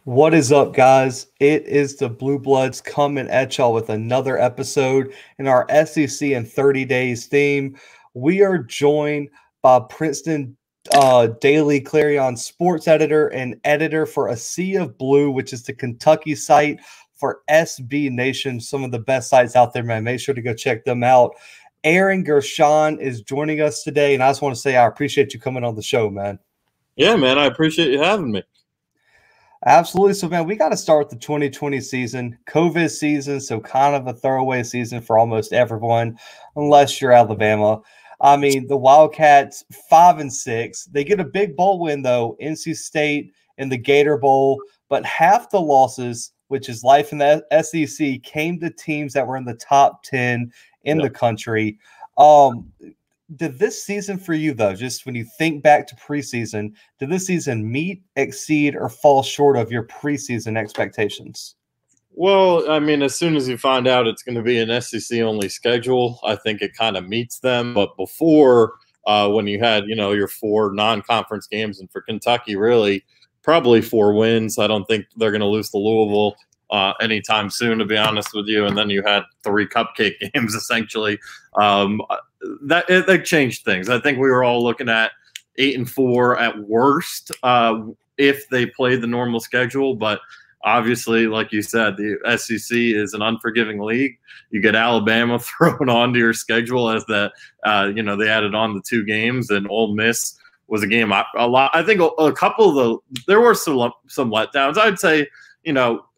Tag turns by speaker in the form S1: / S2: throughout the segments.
S1: What is up, guys? It is the Bluebloods coming at y'all with another episode in our SEC in 30 Days theme. We are joined by Princeton Daily Clarion sports editor and editor for A Sea of Blue, which is the Kentucky site for SB Nation. Some of the best sites out there, man. Make sure to go check them out. Aaron Gershon is joining us today, and I just want to say I appreciate you coming on the show, man.
S2: Yeah, man, I appreciate you having me.
S1: Absolutely. So, man, we got to start with the 2020 season, COVID season. So, kind of a throwaway season for almost everyone, unless you're Alabama. I mean, the Wildcats 5-6. They get a big bowl win, though, NC State in the Gator Bowl. But half the losses, which is life in the SEC, came to teams that were in the top 10 in the country. Did this season for you, though, just when you think back to preseason, did this season meet, exceed, or fall short of your preseason expectations?
S2: Well, I mean, as soon as you find out it's going to be an SEC-only schedule, I think it kind of meets them. But before, when you had, your 4 non-conference games, and for Kentucky, really, probably 4 wins. I don't think they're going to lose to Louisville anytime soon, to be honest with you. And then you had 3 cupcake games, essentially. That changed things. I think we were all looking at 8-4 at worst if they played the normal schedule. But obviously, like you said, the SEC is an unforgiving league. You get Alabama thrown onto your schedule as they added on the 2 games, and Ole Miss was a game I think a couple of there were some letdowns. I'd say,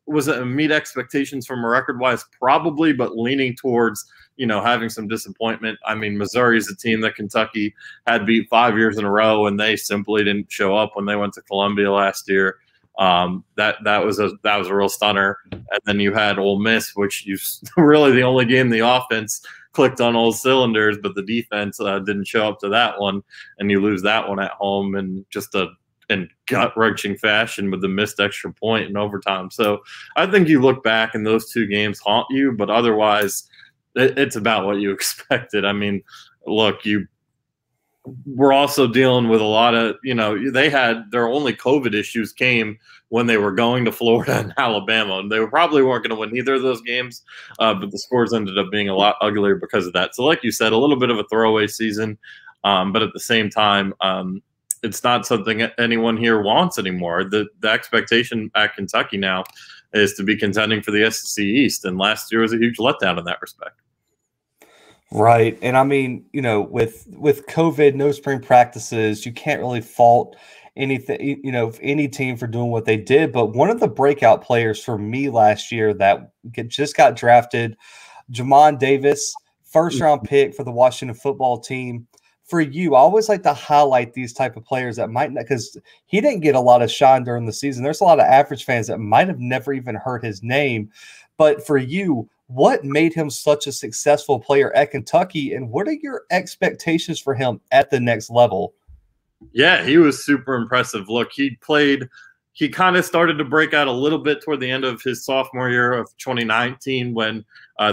S2: was it meet expectations from a record-wise? Probably, but leaning towards having some disappointment. I mean, Missouri is a team that Kentucky had beat 5 years in a row, and they simply didn't show up when they went to Columbia last year. That was a real stunner. And then you had Ole Miss, which really the only game the offense clicked on all cylinders, but the defense didn't show up to that one, and you lose that one at home in just in gut-wrenching fashion with the missed extra point in overtime. So I think you look back and those 2 games haunt you, but otherwise it's about what you expected. I mean, look, we're also dealing with a lot of, they had their only COVID issues came when they were going to Florida and Alabama, and they probably weren't going to win either of those games, but the scores ended up being a lot uglier because of that. So like you said, a little bit of a throwaway season, but at the same time, it's not something anyone here wants anymore. The expectation at Kentucky now is to be contending for the SEC East, and last year was a huge letdown in that respect.
S1: Right. And I mean, with COVID, no spring practices, you can't really fault anything, any team for doing what they did. But one of the breakout players for me last year that just got drafted, Jamin Davis, first-round pick for the Washington football team. For you, I always like to highlight these type of players that might not, because he didn't get a lot of shine during the season. There's a lot of average fans that might have never even heard his name. But for you, what made him such a successful player at Kentucky, and what are your expectations for him at the next level?
S2: Yeah, he was super impressive. Look, he kind of started to break out a little bit toward the end of his sophomore year of 2019 when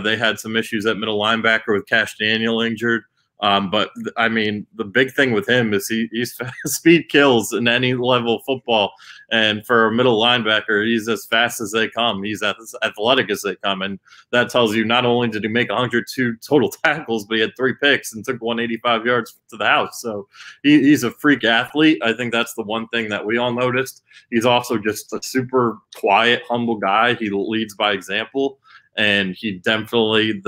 S2: they had some issues at middle linebacker with Cash Daniel injured. But I mean, the big thing with him is he's speed kills in any level of football. And for a middle linebacker, he's as fast as they come. He's as athletic as they come. And that tells you not only did he make 102 total tackles, but he had 3 picks and took 185 yards to the house. So he's a freak athlete. I think that's the one thing that we all noticed. He's also just a super quiet, humble guy. He leads by example. And he definitely,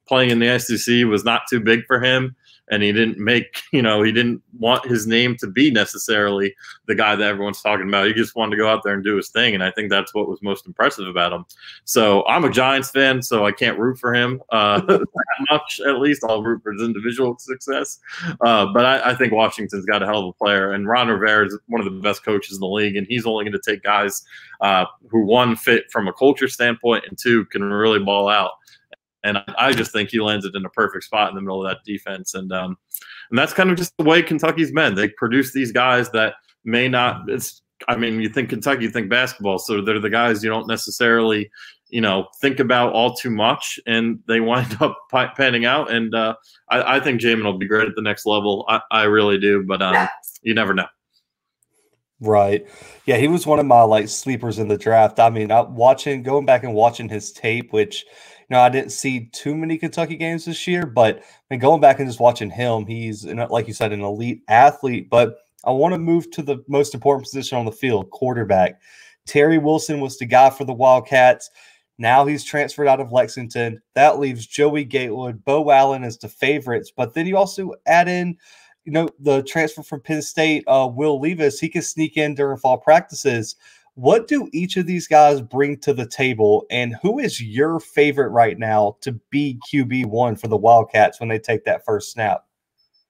S2: playing in the SEC was not too big for him, and he didn't want his name to be necessarily the guy that everyone's talking about. He just wanted to go out there and do his thing, and I think that's what was most impressive about him. So I'm a Giants fan, so I can't root for him that much, at least. I'll root for his individual success. But I think Washington's got a hell of a player, and Ron Rivera is one of the best coaches in the league, and he's only going to take guys who, 1, fit from a culture standpoint, and 2, can really ball out. And I just think he landed in a perfect spot in the middle of that defense. And that's kind of just the way Kentucky's been. They produce these guys that may not – you think Kentucky, you think basketball. So they're the guys you don't necessarily, think about all too much, and they wind up panning out. And I think Jamin will be great at the next level. I really do, but you never know.
S1: Right. Yeah, he was one of my like sleepers in the draft. I mean, going back and watching his tape, which I didn't see too many Kentucky games this year, but I mean, going back and just watching him, he's like you said, an elite athlete. But I want to move to the most important position on the field, quarterback. Terry Wilson was the guy for the Wildcats. Now he's transferred out of Lexington. That leaves Joey Gatewood, Bo Allen as the favorites. But then you also add in the transfer from Penn State, Will Levis. He can sneak in during fall practices. What do each of these guys bring to the table, and who is your favorite right now to be QB1 for the Wildcats when they take that first snap?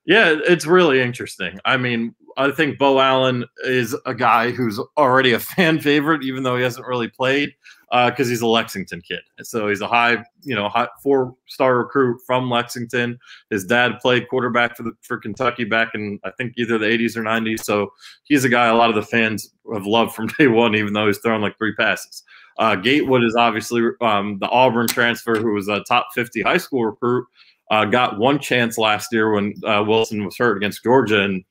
S2: Yeah, it's really interesting. I mean, I think Bo Allen is a guy who's already a fan favorite, even though he hasn't really played, because he's a Lexington kid. So he's a high 4-star recruit from Lexington. His dad played quarterback for Kentucky back in, I think, either the 80s or 90s. So he's a guy a lot of the fans have loved from day one, even though he's thrown like 3 passes. Gatewood is obviously the Auburn transfer who was a top 50 high school recruit. Got one chance last year when Wilson was hurt against Georgia, and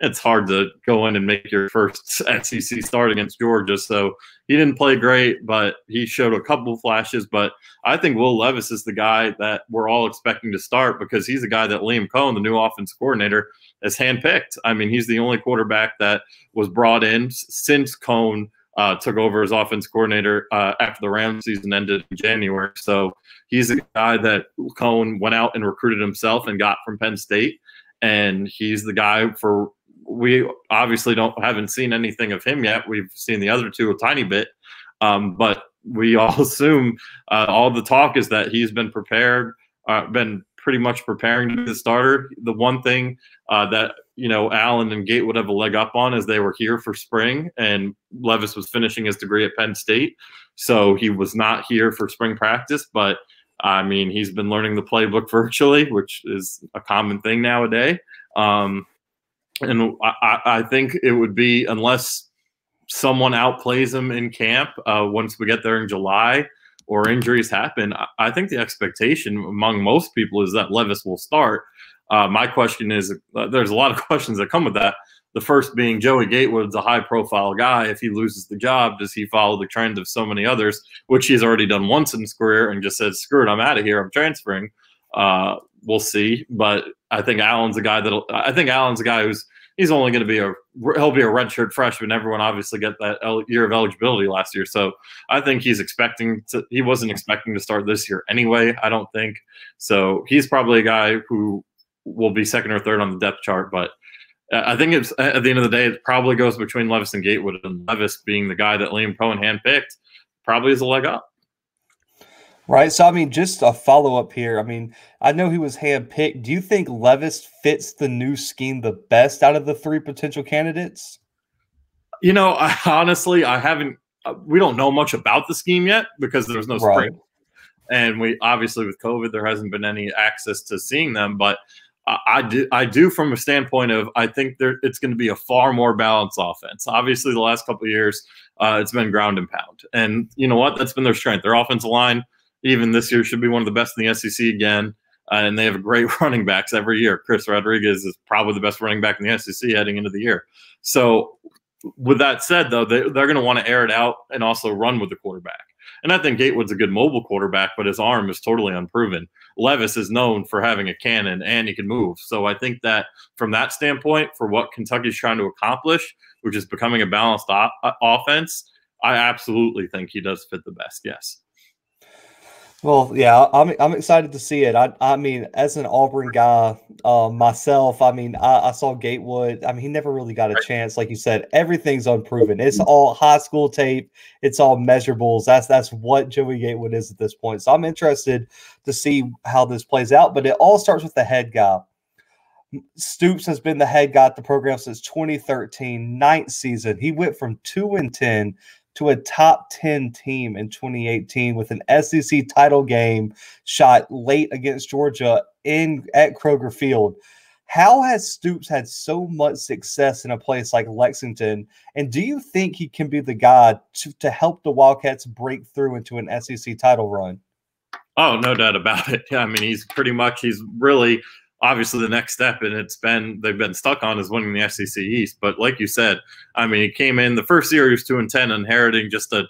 S2: it's hard to go in and make your first SEC start against Georgia. So he didn't play great, but he showed a couple of flashes. But I think Will Levis is the guy that we're all expecting to start because he's the guy that Liam Cohen, the new offensive coordinator, has handpicked. I mean, he's the only quarterback that was brought in since Cohen took over as offense coordinator after the Rams season ended in January. So he's a guy that Cohen went out and recruited himself and got from Penn State. And he's the guy we obviously haven't seen anything of him yet. We've seen the other two a tiny bit. But we all assume all the talk is that he's been prepared, been pretty much preparing to be the starter. The one thing that Allen and Gate would have a leg up on is they were here for spring, and Levis was finishing his degree at Penn State, so he was not here for spring practice. But I mean, he's been learning the playbook virtually, which is a common thing nowadays. And I think it would be, unless someone outplays him in camp once we get there in July, or injuries happen, I think the expectation among most people is that Levis will start. My question is, there's a lot of questions that come with that. The first being, Joey Gatewood's a high-profile guy. If he loses the job, does he follow the trend of so many others, which he's already done once in his career and just said, screw it, I'm out of here, I'm transferring. We'll see. But I think Allen's a guy who's he's only going to be he'll be a redshirt freshman. Everyone obviously got that year of eligibility last year. So I think he wasn't expecting to start this year anyway, I don't think. So he's probably a guy who will be second or third on the depth chart. But I think it's, at the end of the day, it probably goes between Levis and Gatewood, and Levis being the guy that Liam Cohen handpicked probably is a leg up.
S1: Right. So, I mean, just a follow-up here. I mean, I know he was handpicked. Do you think Levis fits the new scheme the best out of the 3 potential candidates?
S2: We don't know much about the scheme yet because there's no spring. Right. And we obviously, with COVID, there hasn't been any access to seeing them. But I do from a standpoint of, I think it's going to be a far more balanced offense. Obviously, the last couple of years, it's been ground and pound. And you know what? That's been their strength. Their offensive line, even this year, should be one of the best in the SEC again. And they have great running backs every year. Chris Rodriguez is probably the best running back in the SEC heading into the year. So with that said, though, they're going to want to air it out and also run with the quarterback. And I think Gatewood's a good mobile quarterback, but his arm is totally unproven. Levis is known for having a cannon and he can move. So I think that from that standpoint, for what Kentucky's trying to accomplish, which is becoming a balanced offense, I absolutely think he does fit the best. Yes.
S1: Well, yeah, I'm excited to see it. I mean, as an Auburn guy myself, I mean, I saw Gatewood. I mean, he never really got a chance. Like you said, everything's unproven. It's all high school tape. It's all measurables. That's what Joey Gatewood is at this point. So I'm interested to see how this plays out. But it all starts with the head guy. Stoops has been the head guy at the program since 2013, 9th season. He went from 2-10 to a top 10 team in 2018 with an SEC title game shot late against Georgia at Kroger Field. How has Stoops had so much success in a place like Lexington? And do you think he can be the guy to help the Wildcats break through into an SEC title run?
S2: Oh, no doubt about it. I mean, he's really obviously the next step, and they've been stuck on, is winning the SEC East. But like you said, I mean, he came in the first year, he was 2-10, inheriting just a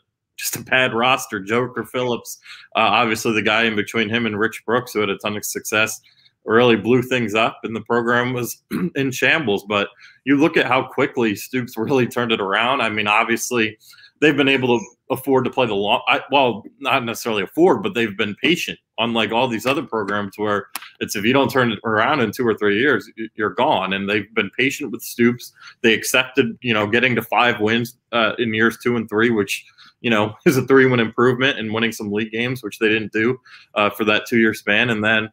S2: bad roster. Joker Phillips, obviously the guy in between him and Rich Brooks, who had a ton of success, really blew things up, and the program was in shambles. But you look at how quickly Stoops really turned it around. I mean, obviously they've been able to afford to play the long, well, not necessarily afford, but they've been patient, unlike all these other programs where it's, if you don't turn it around in 2 or 3 years, you're gone. And they've been patient with Stoops. They accepted, getting to 5 wins in years 2 and 3, which, is a 3-win improvement, and winning some league games, which they didn't do for that 2-year span. And then,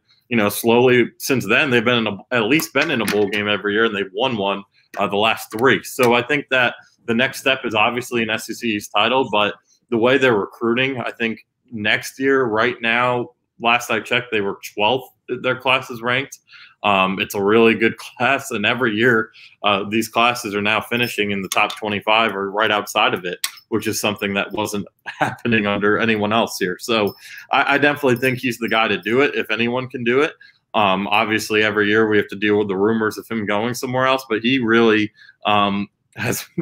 S2: slowly since then, they've been at least been in a bowl game every year, and they've won one the last 3. So I think that the next step is obviously an SEC East title, but the way they're recruiting, I think next year, right now, last I checked, they were 12th. Their class is ranked. It's a really good class, and every year these classes are now finishing in the top 25 or right outside of it, which is something that wasn't happening under anyone else here. So I definitely think he's the guy to do it, if anyone can do it. Obviously, every year we have to deal with the rumors of him going somewhere else, but he really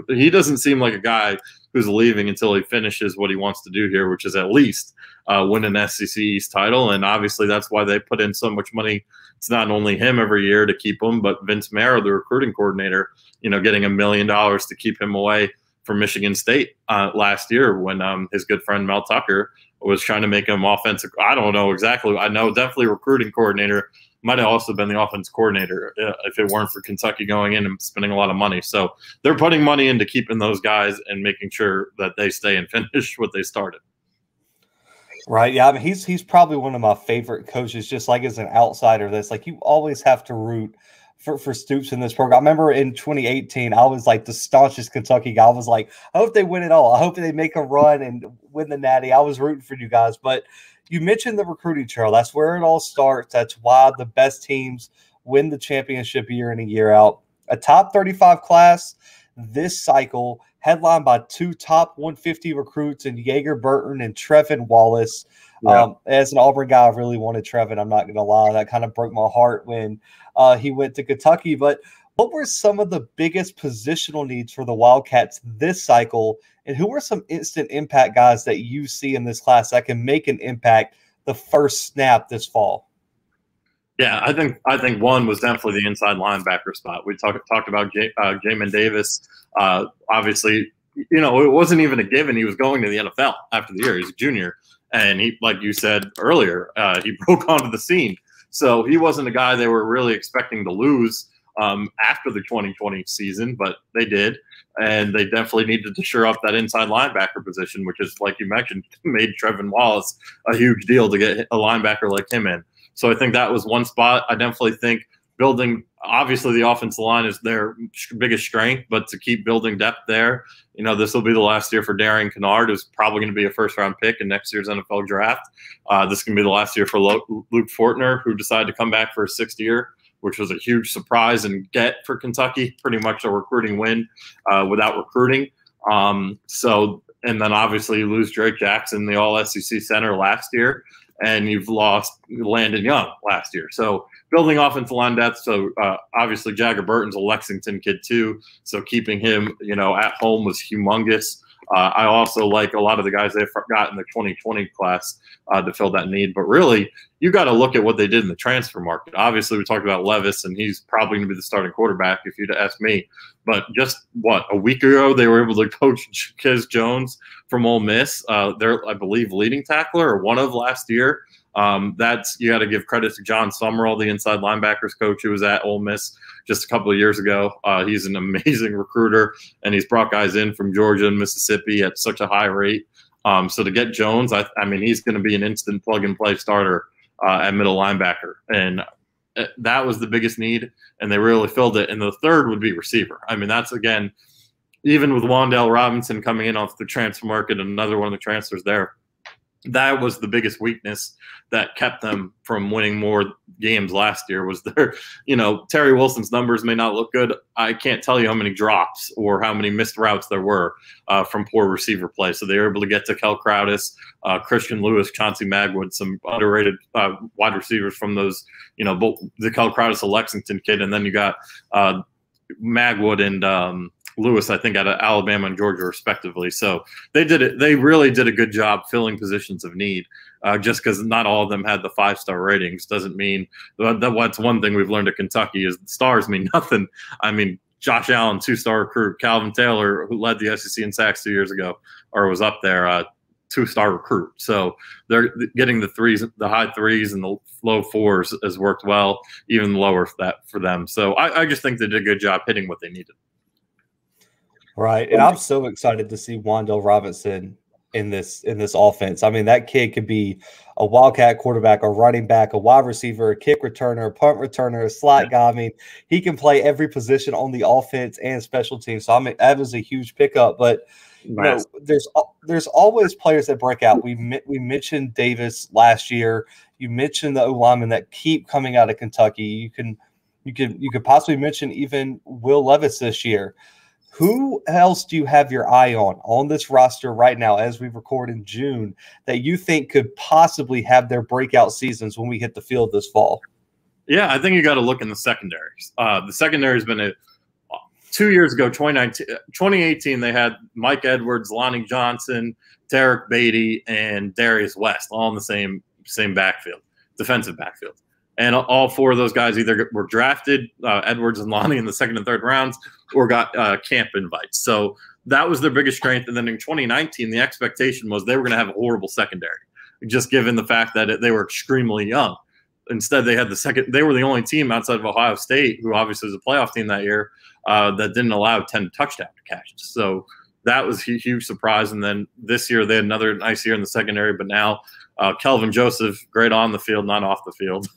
S2: he doesn't seem like a guy who's leaving until he finishes what he wants to do here, which is at least win an SEC East title. And obviously that's why they put in so much money. It's not only him every year to keep him, but Vince Mara, the recruiting coordinator, getting $1 million to keep him away from Michigan State last year when his good friend Mel Tucker was trying to make him offensive. I don't know exactly. I know definitely recruiting coordinator. Might have also been the offense coordinator if it weren't for Kentucky going in and spending a lot of money. So they're putting money into keeping those guys and making sure that they stay and finish what they started.
S1: Right. Yeah. I mean, he's probably one of my favorite coaches, just like as an outsider. That's like, you always have to root for Stoops in this program. I remember in 2018, I was like the staunchest Kentucky guy. I was like, I hope they win it all. I hope they make a run and win the Natty. I was rooting for you guys. But you mentioned the recruiting trail. That's where it all starts. That's why the best teams win the championship year in and year out. A top 35 class this cycle, headlined by 2 top 150 recruits in Yeager Burton and Trevin Wallace. Yeah. As an Auburn guy, I really wanted Trevin. I'm not going to lie. That kind of broke my heart when he went to Kentucky. But what were some of the biggest positional needs for the Wildcats this cycle, and who are some instant impact guys that you see in this class that can make an impact the first snap this fall?
S2: Yeah, I think one was definitely the inside linebacker spot. We talked about Jamin Davis. Obviously, it wasn't even a given. He was going to the NFL after the year. He's a junior, and he, like you said earlier, he broke onto the scene. So he wasn't a guy they were really expecting to lose after the 2020 season, but they did. And they definitely needed to shore up that inside linebacker position, which is, like you mentioned, made Trevin Wallace a huge deal to get a linebacker like him in. So I think that was one spot. I definitely think building, obviously the offensive line is their biggest strength, but to keep building depth there, this will be the last year for Darian Kennard, who's probably going to be a first-round pick in next year's NFL draft. This is going to be the last year for Luke Fortner, who decided to come back for his 6th year, which was a huge surprise and get for Kentucky, pretty much a recruiting win without recruiting. And then obviously you lose Drake Jackson, the all-SEC center last year, and you've lost Landon Young last year. So building offensive line depth. So obviously Jagger Burton's a Lexington kid too. So keeping him, at home was humongous. I also like a lot of the guys they've got in the 2020 class to fill that need. But really, you got to look at what they did in the transfer market. Obviously, we talked about Levis, and he's probably going to be the starting quarterback if you'd ask me. But just, a week ago, they were able to coach Kez Jones from Ole Miss. They're, I believe, leading tackler or one of last year. That's, you got to give credit to John Summerall, the inside linebackers coach who was at Ole Miss just a couple of years ago. He's an amazing recruiter, and he's brought guys in from Georgia and Mississippi at such a high rate. So to get Jones, I mean, he's going to be an instant plug-and-play starter at middle linebacker. And that was the biggest need, and they really filled it. And the third would be receiver. I mean, that's, again, even with Wan'Dale Robinson coming in off the transfer market, another one of the transfers there, that was the biggest weakness that kept them from winning more games last year. Was their, Terry Wilson's numbers may not look good. I can't tell you how many drops or how many missed routes there were from poor receiver play. So they were able to get to Kel Crowdis, Christian Lewis, Chauncey Magwood, some underrated wide receivers from those, both the Kel Crowdis, a Lexington kid, and then you got Magwood and Lewis, I think, out of Alabama and Georgia, respectively. So they did it. They really did a good job filling positions of need. Just because not all of them had the 5-star ratings doesn't mean that's one thing we've learned at Kentucky is stars mean nothing. I mean, Josh Allen, 2-star recruit, Calvin Taylor, who led the SEC in sacks 2 years ago, or was up there, 2-star recruit. So they're getting the high threes and the low fours has worked well, even lower for them. So I just think they did a good job hitting what they needed.
S1: Right. And I'm so excited to see Wan'Dale Robinson in this offense. I mean, that kid could be a Wildcat quarterback, a running back, a wide receiver, a kick returner, a punt returner, a slot guy. I mean, he can play every position on the offense and special teams. So that was a huge pickup. But there's always players that break out. We mentioned Davis last year. You mentioned the O-linemen that keep coming out of Kentucky. You could possibly mention even Will Levis this year. Who else do you have your eye on this roster right now as we record in June that you think could possibly have their breakout seasons when we hit the field this fall?
S2: Yeah, I think you got to look in the secondaries. The secondary has been 2 years ago, 2018, they had Mike Edwards, Lonnie Johnson, Derek Beatty, and Darius West all in the same backfield, defensive backfield. And all four of those guys either were drafted, Edwards and Lonnie, in the second and third rounds, or got camp invites. So that was their biggest strength. And then in 2019, the expectation was they were going to have a horrible secondary, just given the fact that they were extremely young. Instead, they had they were the only team outside of Ohio State, who obviously was a playoff team that year, that didn't allow 10 touchdown catches. So that was a huge surprise. And then this year, they had another nice year in the secondary, but now Kelvin Joseph, great on the field, not off the field,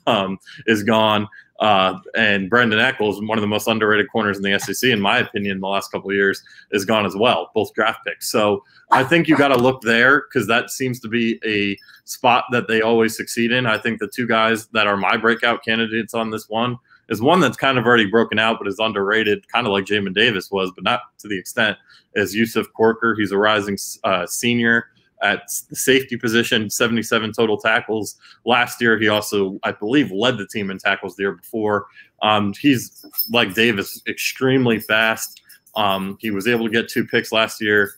S2: is gone. And Brendan Eccles, one of the most underrated corners in the SEC, in my opinion, in the last couple of years, is gone as well, both draft picks. So I think you got to look there because that seems to be a spot that they always succeed in. I think the two guys that are my breakout candidates on this one is one that's kind of already broken out but is underrated, kind of like Jamin Davis was, but not to the extent as Yusuf Corker. He's a rising senior at the safety position, 77 total tackles. Last year, he also, I believe, led the team in tackles the year before. He's, like Davis, extremely fast. He was able to get 2 picks last year,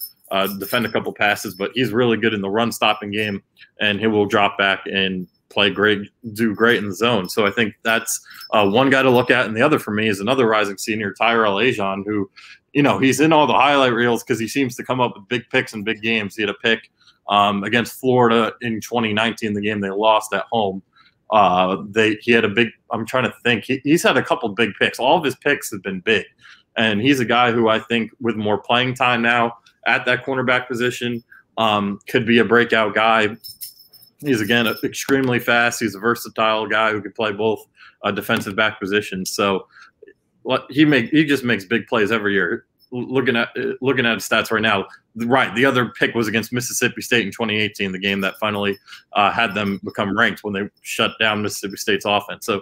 S2: defend a couple passes, but he's really good in the run-stopping game, and he will drop back and do great in the zone. So I think that's one guy to look at. And the other for me is another rising senior, Tyrell Ajon, who, he's in all the highlight reels because he seems to come up with big picks in big games. He had a pick against Florida in 2019, the game they lost at home. He had a big, I'm trying to think, he's had a couple big picks. All of his picks have been big. And he's a guy who I think with more playing time now at that cornerback position could be a breakout guy. He's, again, extremely fast. He's a versatile guy who could play both defensive back positions. So he just makes big plays every year. Looking at his stats right now, right, the other pick was against Mississippi State in 2018, the game that finally had them become ranked when they shut down Mississippi State's offense. So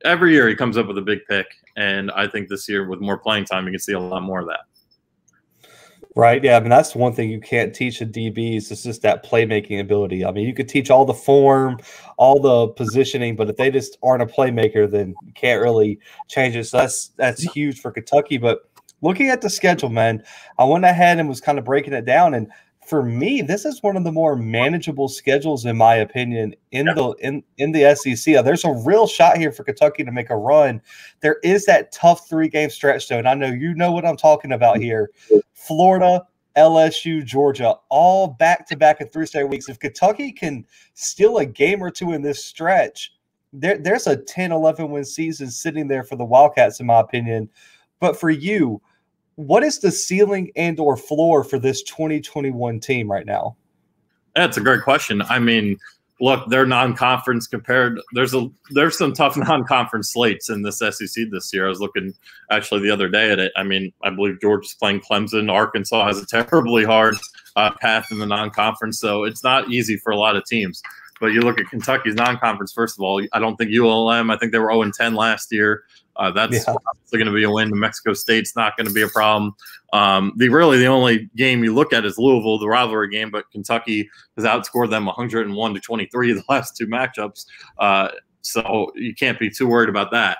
S2: every year he comes up with a big pick, and I think this year with more playing time, you can see a lot more of that.
S1: Right, yeah, I mean, that's one thing you can't teach the DBs. It's just that playmaking ability. I mean, you could teach all the form, all the positioning, but if they just aren't a playmaker, then you can't really change it. So that's huge for Kentucky. But looking at the schedule, man, I went ahead and was kind of breaking it down. And for me, this is one of the more manageable schedules, in my opinion, in the SEC. There's a real shot here for Kentucky to make a run. There is that tough 3-game stretch, though, and I know you know what I'm talking about here. Florida, LSU, Georgia, all back-to-back in 3 straight weeks. If Kentucky can steal a game or two in this stretch, there's a 10-11 win season sitting there for the Wildcats, in my opinion. But for you, what is the ceiling and or floor for this 2021 team right now?
S2: That's a great question. I mean, look, they're non-conference compared. There's some tough non-conference slates in this SEC this year. I was looking actually the other day at it. I mean, I believe Georgia's playing Clemson. Arkansas has a terribly hard path in the non-conference. So it's not easy for a lot of teams. But you look at Kentucky's non-conference, first of all, I don't think ULM, I think they were 0-10 last year. That's obviously going to be a win. New Mexico State's not going to be a problem. The only game you look at is Louisville, the rivalry game, but Kentucky has outscored them 101-23 the last two matchups. So you can't be too worried about that.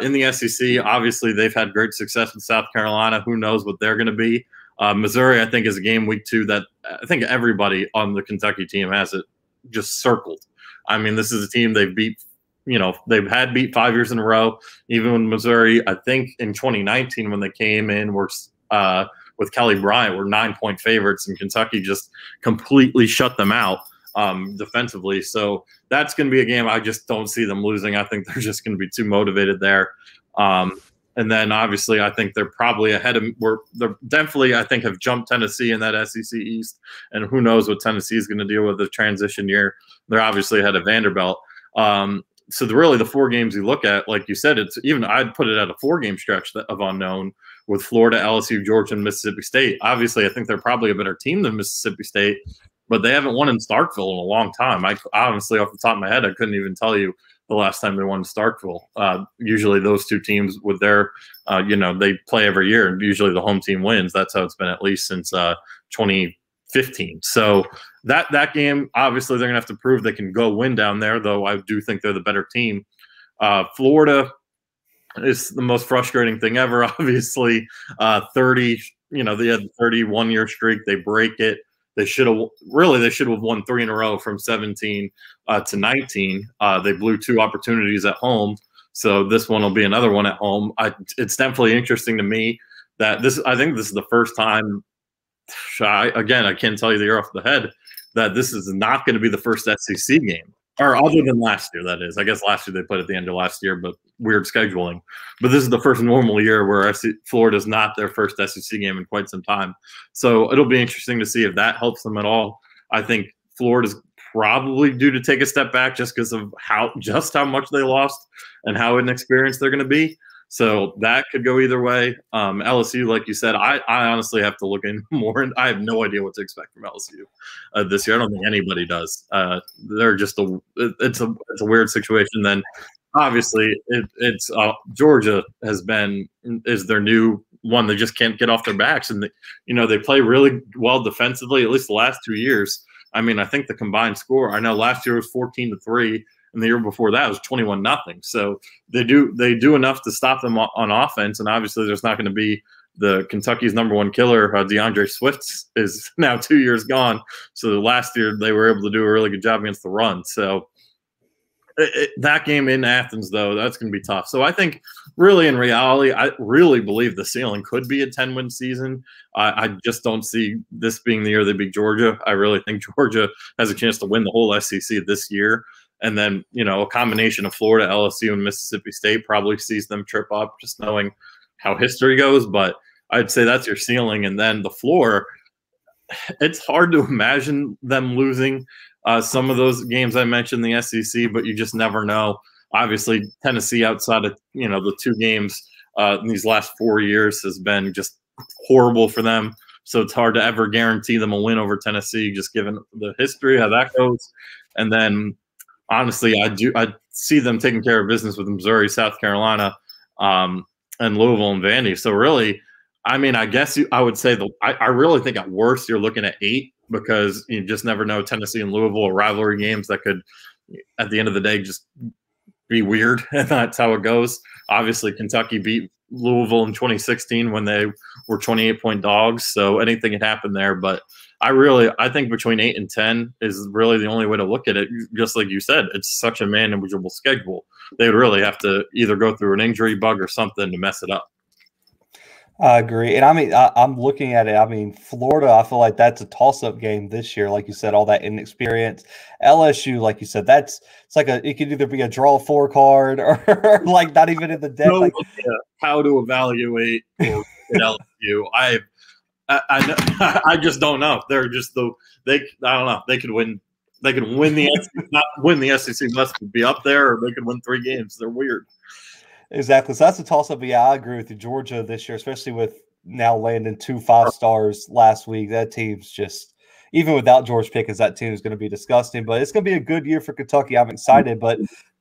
S2: In the SEC, obviously they've had great success with South Carolina. Who knows what they're going to be? Missouri, I think, is a game week 2 that I think everybody on the Kentucky team has it just circled. I mean, this is a team they've beat, they've had beat 5 years in a row. Even when Missouri, I think in 2019 when they came in, were with Kelly Bryant, were 9-point favorites, and Kentucky just completely shut them out defensively. So that's going to be a game I just don't see them losing. I think they're just going to be too motivated there. And then obviously I think they're probably ahead of – they're definitely, I think, have jumped Tennessee in that SEC East. And who knows what Tennessee is going to deal with the transition year. They're obviously ahead of Vanderbilt. So the 4 games you look at, like you said, it's even – I'd put it at a 4-game stretch of unknown with Florida, LSU, Georgia, and Mississippi State. Obviously, I think they're probably a better team than Mississippi State, but they haven't won in Starkville in a long time. I honestly, off the top of my head, I couldn't even tell you the last time they won in Starkville. Usually those two teams with their, they play every year, and usually the home team wins. That's how it's been at least since 2015. So that game, obviously they're going to have to prove they can go win down there, though I do think they're the better team. Florida is the most frustrating thing ever, obviously. 30, they had the 31-year streak. They break it. They should have won 3 in a row from 17 to 19. They blew 2 opportunities at home, so this one will be another one at home. It's definitely interesting to me that I think this is the first time. I can't tell you the year off the head that this is not going to be the first SEC game, or other than last year. That is, I guess last year they played at the end of last year, but weird scheduling. But this is the first normal year where Florida's not their first SEC game in quite some time. So it'll be interesting to see if that helps them at all. I think Florida's probably due to take a step back just because of how much they lost and how inexperienced they're going to be. So that could go either way. LSU, like you said, I honestly have to look in more, and I have no idea what to expect from LSU this year. I don't think anybody does. They're just it's a weird situation. Then obviously it's Georgia is their new one. They just can't get off their backs, and they play really well defensively. At least the last 2 years. I mean, I think the combined score. I know last year was 14-3. And the year before that was 21-0. So they do enough to stop them on offense. And obviously there's not going to be the Kentucky's #1 killer. DeAndre Swift is now 2 years gone. So last year they were able to do a really good job against the run. So that game in Athens, though, that's going to be tough. So I think really in reality, I really believe the ceiling could be a 10-win season. I just don't see this being the year they beat Georgia. I really think Georgia has a chance to win the whole SEC this year. And then, a combination of Florida, LSU, and Mississippi State probably sees them trip up, just knowing how history goes. But I'd say that's your ceiling. And then the floor, it's hard to imagine them losing some of those games I mentioned in the SEC, but you just never know. Obviously, Tennessee outside of, the 2 games in these last 4 years has been just horrible for them. So it's hard to ever guarantee them a win over Tennessee, just given the history, how that goes. And then, honestly, I see them taking care of business with Missouri, South Carolina, and Louisville and Vandy. So really, I mean, I guess I would say I really think at worst you're looking at 8, because you just never know. Tennessee and Louisville are rivalry games that could, at the end of the day, just be weird, and that's how it goes. Obviously, Kentucky beat Louisville in 2016 when they were 28-point dogs, so anything can happen there. But I think between 8 and 10 is really the only way to look at it. Just like you said, it's such a manageable schedule. They would really have to either go through an injury bug or something to mess it up.
S1: I agree. And I mean, I'm looking at it. I mean, Florida, I feel like that's a toss-up game this year. Like you said, all that inexperience. LSU, like you said, it could either be a draw 4 card or like not even in the deck.
S2: No, how to evaluate LSU. I just don't know. They're just I don't know. They could win. They could win the SEC, not win the SEC West, but be up there, or they could win 3 games. They're weird.
S1: Exactly. So that's a toss-up. But yeah, I agree with you. Georgia this year, especially with now landing 2 5-stars last week. That team's just, even without George Pickens, that team is going to be disgusting. But it's going to be a good year for Kentucky. I'm excited. But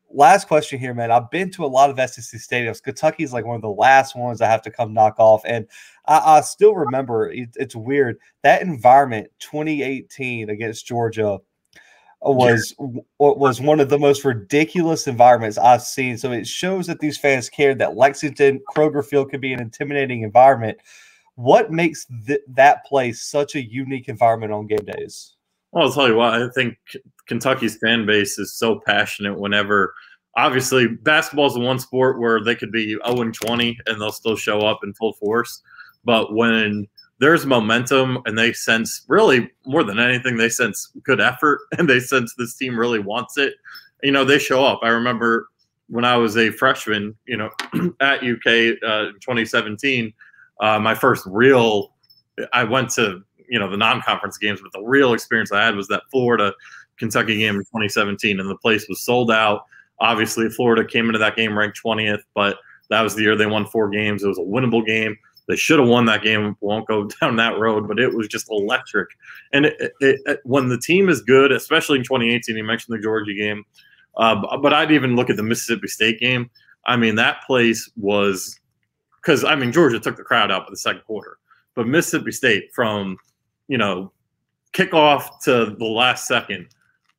S1: last question here, man. I've been to a lot of SEC stadiums. Kentucky is like one of the last ones I have to come knock off. And I still remember, it's weird, that environment 2018 against Georgia was one of the most ridiculous environments I've seen. So it shows that these fans cared, that Lexington, Kroger Field could be an intimidating environment. What makes that place such a unique environment on game days?
S2: Well, I'll tell you what, I think Kentucky's fan base is so passionate whenever – obviously, basketball is the one sport where they could be 0-20 and they'll still show up in full force. But when there's momentum and they sense, really more than anything, they sense good effort and they sense this team really wants it, they show up. I remember when I was a freshman, at UK in 2017, my first real – I went to – the non-conference games, but the real experience I had was that Florida-Kentucky game in 2017, and the place was sold out. Obviously, Florida came into that game ranked 20th, but that was the year they won 4 games. It was a winnable game. They should have won that game. Won't go down that road, but it was just electric. And when the team is good, especially in 2018, you mentioned the Georgia game, but I'd even look at the Mississippi State game. I mean, that place was – because, Georgia took the crowd out by the second quarter, but Mississippi State from – kickoff to the last second,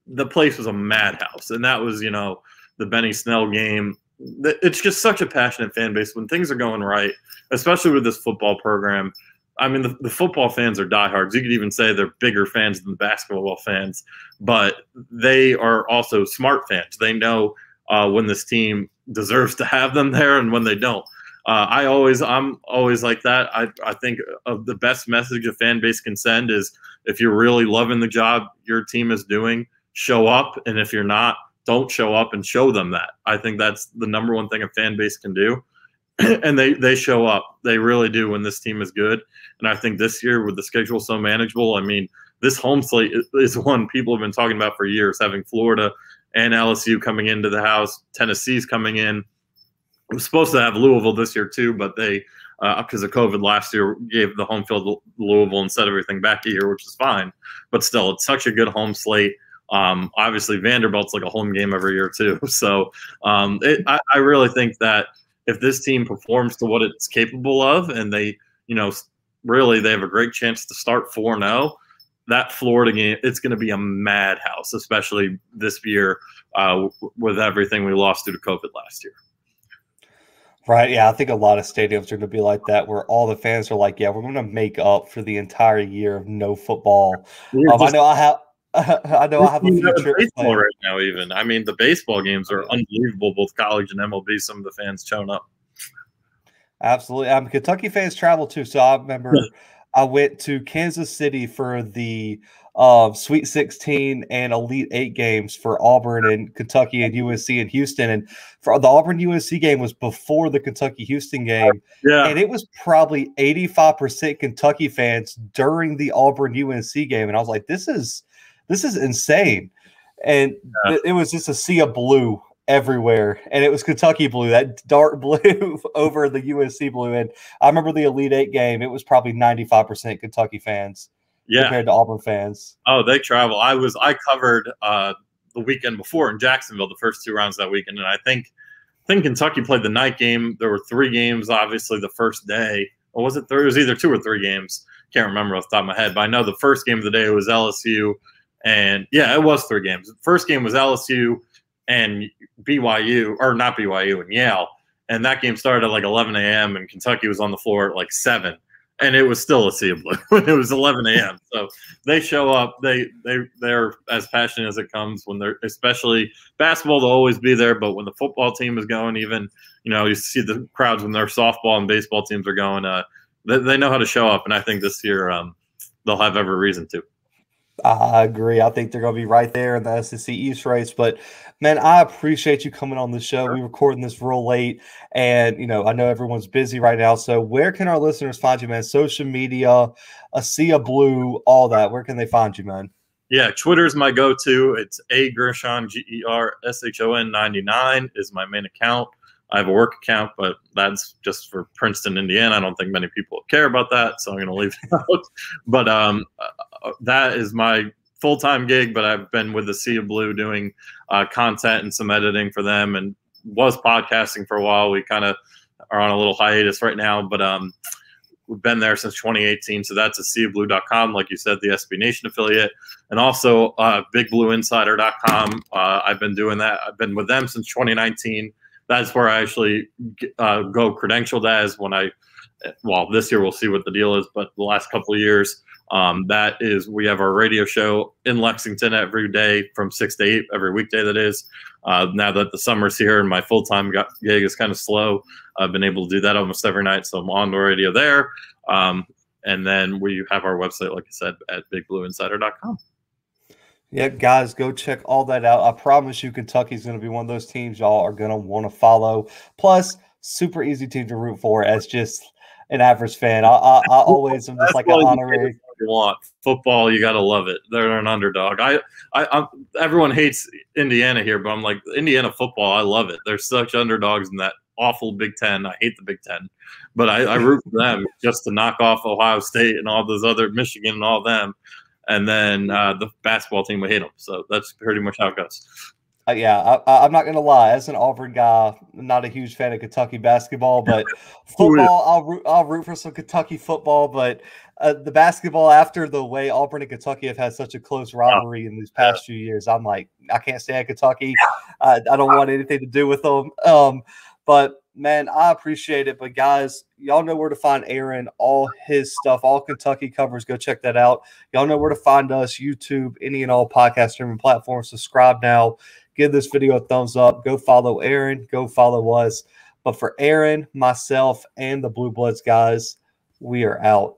S2: the place was a madhouse. And that was, the Benny Snell game. It's just such a passionate fan base when things are going right, especially with this football program. The football fans are diehards. You could even say they're bigger fans than the basketball fans, but they are also smart fans. They know when this team deserves to have them there and when they don't. I'm always like that. I think of the best message a fan base can send is if you're really loving the job your team is doing, show up. And if you're not, don't show up and show them that. I think that's the number one thing a fan base can do. And they show up. They really do when this team is good. And I think this year with the schedule so manageable, this home slate is one people have been talking about for years, having Florida and LSU coming into the house, Tennessee's coming in. I was supposed to have Louisville this year too, but they, because of COVID last year, gave the home field to Louisville and set everything back a year, which is fine. But still, it's such a good home slate. Obviously, Vanderbilt's like a home game every year too. So I really think that if this team performs to what it's capable of and they, really they have a great chance to start 4-0, that Florida game, it's going to be a madhouse, especially this year with everything we lost due to COVID last year.
S1: Right, yeah, I think a lot of stadiums are going to be like that, where all the fans are like, "Yeah, we're going to make up for the entire year of no football." I know I have a few trips
S2: baseball right now. Even the baseball games are unbelievable, both college and MLB. Some of the fans showing up.
S1: Absolutely, Kentucky fans travel too. So I remember I went to Kansas City for the Sweet 16 and Elite 8 games for Auburn and Kentucky and UNC and Houston. And for the Auburn UNC game was before the Kentucky Houston game.
S2: Yeah.
S1: And it was probably 85% Kentucky fans during the Auburn UNC game. And I was like, this is insane. And it was just a sea of blue everywhere. And it was Kentucky blue, that dark blue over the UNC blue. And I remember the Elite 8 game, it was probably 95% Kentucky fans.
S2: Yeah,
S1: compared to Auburn fans.
S2: Oh, they travel. I covered the weekend before in Jacksonville, the first 2 rounds that weekend, and I think Kentucky played the night game. There were 3 games, obviously, the first day. Or was it 3? It was either 2 or 3 games. Can't remember off the top of my head, but I know the first game of the day was LSU, and yeah, it was 3 games. The first game was LSU and BYU, or not BYU, and Yale, and that game started at like 11 a.m. and Kentucky was on the floor at like 7. And it was still a sea of blue when it was 11 a.m. So they show up. They're as passionate as it comes when they're, especially basketball, they'll always be there. But when the football team is going, even, you see the crowds when their softball and baseball teams are going, they know how to show up. And I think this year they'll have every reason to.
S1: I agree. I think they're going to be right there in the SEC East race. But, man, I appreciate you coming on the show. We're recording this real late, and, I know everyone's busy right now. So where can our listeners find you, man? Social media, a sea of blue, all that. Where can they find you, man?
S2: Yeah, Twitter's my go-to. It's Gershon, Gershon 99 is my main account. I have a work account, but that's just for Princeton, Indiana. I don't think many people care about that, so I'm going to leave it out. But that is my full-time gig, but I've been with the Sea of Blue doing content and some editing for them, and was podcasting for a while. We kind of are on a little hiatus right now, but we've been there since 2018. So that's at seaofblue.com, like you said, the SB Nation affiliate, and also bigblueinsider.com. I've been doing that. I've been with them since 2019. That's where I actually go credentialed as when this year we'll see what the deal is, but the last couple of years, that is, we have our radio show in Lexington every day from 6 to 8, every weekday that is. Now that the summer's here and my full-time gig is kind of slow, I've been able to do that almost every night, so I'm on the radio there. And then we have our website, like I said, at bigblueinsider.com.
S1: Yeah, guys, go check all that out. I promise you Kentucky's going to be one of those teams y'all are going to want to follow. Plus, super easy team to root for as just an average fan. I always am just like an honorary.
S2: You want football, you got to love it. They're an underdog. Everyone hates Indiana here, but I'm like, Indiana football, I love it. They're such underdogs in that awful Big Ten. I hate the Big Ten, but I root for them just to knock off Ohio State and all those other, Michigan and all them. And then the basketball team, we hate them. So that's pretty much how it goes.
S1: Yeah, I'm not going to lie. As an Auburn guy, I'm not a huge fan of Kentucky basketball, but football, I'll root for some Kentucky football. But the basketball, after the way Auburn and Kentucky have had such a close rivalry in these past few years, I'm like, I can't stand Kentucky. I don't want anything to do with them. But man, I appreciate it. But guys, y'all know where to find Aaron, all his stuff, all Kentucky covers. Go check that out. Y'all know where to find us, YouTube, any and all podcast streaming platforms. Subscribe now. Give this video a thumbs up. Go follow Aaron. Go follow us. But for Aaron, myself, and the Blue Bloods guys, we are out.